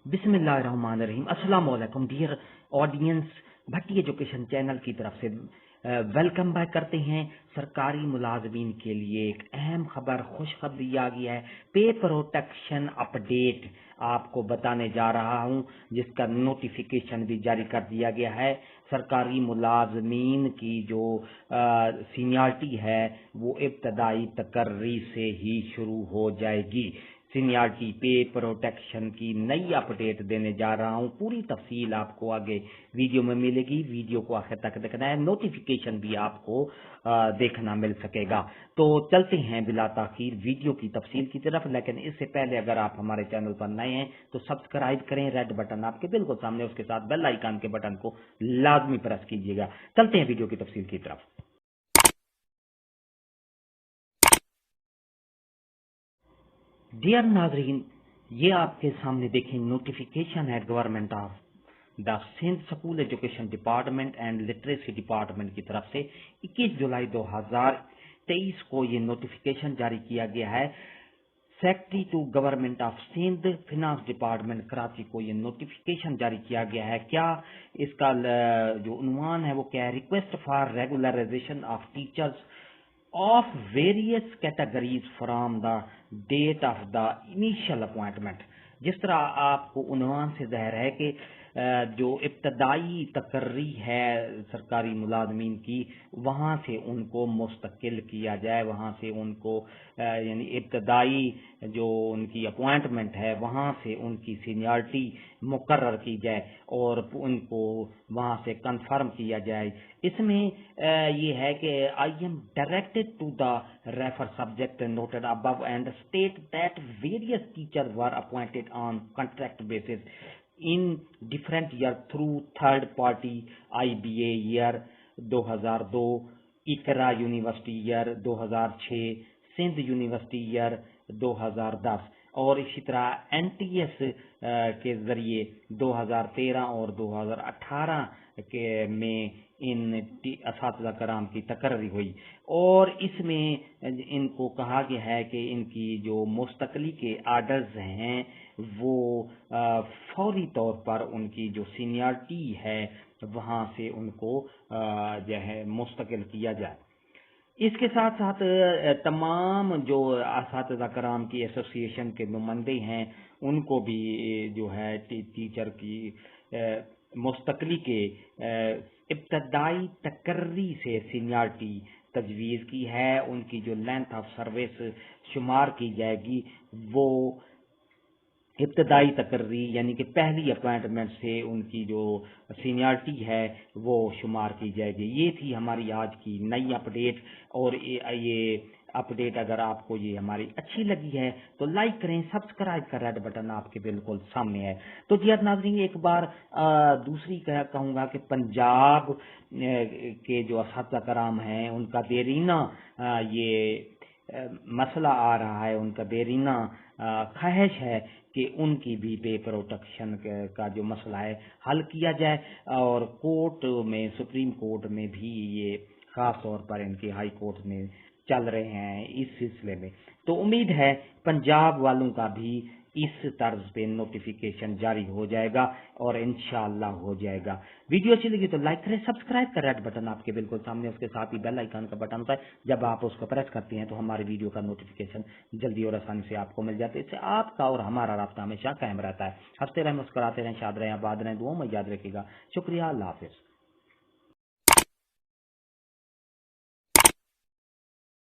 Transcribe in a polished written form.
बिस्मिल्लाहिर्रहमानिर्रहीम। अस्सलाम वालेकुम डियर ऑडियंस, भट्टी एजुकेशन चैनल की तरफ से वेलकम बैक करते हैं। सरकारी मुलाजमीन के लिए एक अहम खबर, खुशखबरी आ गई है। पे प्रोटेक्शन अपडेट आपको बताने जा रहा हूं, जिसका नोटिफिकेशन भी जारी कर दिया गया है। सरकारी मुलाजमीन की जो सीनियरिटी है वो इब्तदाई तकर्री से ही शुरू हो जाएगी। सीनियरिटी पे प्रोटेक्शन की नई अपडेट देने जा रहा हूं। पूरी तफसील आपको आगे वीडियो में मिलेगी। वीडियो को आखिर तक देखना है, नोटिफिकेशन भी आपको देखना मिल सकेगा। तो चलते हैं बिला ताखीर वीडियो की तफसील की तरफ। लेकिन इससे पहले अगर आप हमारे चैनल पर नए हैं तो सब्सक्राइब करें, रेड बटन आपके बिल्कुल सामने, उसके साथ बेल आइकन के बटन को लाजमी प्रेस कीजिएगा। चलते हैं वीडियो की तफसील की तरफ। डियर नाजरीन, ये आपके सामने देखें नोटिफिकेशन है government of the Sindh school education department and literacy department की तरफ से 21 जुलाई 2023 को ये नोटिफिकेशन जारी किया गया है। Secretary to government of Sindh finance department Karachi को ये नोटिफिकेशन जारी किया गया है। क्या इसका जो उन्वान है वो क्या है? Request for regularization of teachers of various categories from the date of the initial appointment। जिस तरह आपको उन्वान से ज़ाहिर है कि जो इब्तदाई तकर्री है सरकारी मुलाजमीन की, वहाँ से उनको मुस्तकिल किया जाए, वहाँ से उनको यानी इब्तदाई जो उनकी अपॉइंटमेंट है वहाँ से उनकी सीनियरिटी मुकर्रर की जाए और उनको वहाँ से कंफर्म किया जाए। इसमें ये है कि I am directed to the refer subject noted above and state that various teachers were appointed on contract basis in different year through third party IBA year 2002, Iqra university year 2006, Sindh university year 2010 और इसी तरह NTS के जरिए 2013 और 2018 के में इन असातिज़ा कराम की तकर्री हुई और इसमें इनको कहा गया है कि इनकी जो मुस्तकली के आर्डर्स हैं वो फौरी तौर पर उनकी जो सीनियरिटी है वहाँ से उनको जो है मुस्तकिल किया जाए। इसके साथ साथ तमाम जो असातिज़ा कराम की एसोसिएशन के नुमाइंदे हैं उनको भी जो है टीचर की मुस्तकली के इब्तदाई तकर्री से सीनियरिटी तजवीज़ की है। उनकी जो लेंथ ऑफ सर्विस शुमार की जाएगी वो इब्तदाई तकर्री यानी कि पहली अपॉइंटमेंट से उनकी जो सीनियरिटी है वो शुमार की जाएगी। ये थी हमारी आज की नई अपडेट और ये अपडेट अगर आपको ये हमारी अच्छी लगी है तो लाइक करें, सब्सक्राइब का रेड बटन आपके बिल्कुल सामने है। तो डियर नाज़रीन, एक बार दूसरी कहूँगा कि पंजाब के जो असातिज़ा कराम हैं उनका देरीना ये मसला आ रहा है, उनका देरीना ख्वाहिश है कि उनकी भी पे प्रोटेक्शन का जो मसला है हल किया जाए और कोर्ट में, सुप्रीम कोर्ट में भी ये खास तौर पर इनके हाई कोर्ट में चल रहे हैं इस सिलसिले में। तो उम्मीद है पंजाब वालों का भी इस तर्ज पे नोटिफिकेशन जारी हो जाएगा और इंशाअल्लाह हो जाएगा। वीडियो अच्छी लगी तो लाइक करें, सब्सक्राइब का रेड बटन आपके बिल्कुल सामने, उसके साथ ही बेल आइकन का बटन होता है। जब आप उसको प्रेस करते हैं तो हमारे वीडियो का नोटिफिकेशन जल्दी और आसानी से आपको मिल जाता है। इससे आपका और हमारा राब्ता हमेशा कायम रहता है। हंसते रहें, मुस्कुराते रहें, शाद रहें, आबाद रहें, दुआ में याद रखिएगा। शुक्रिया, अल्लाह हाफिज।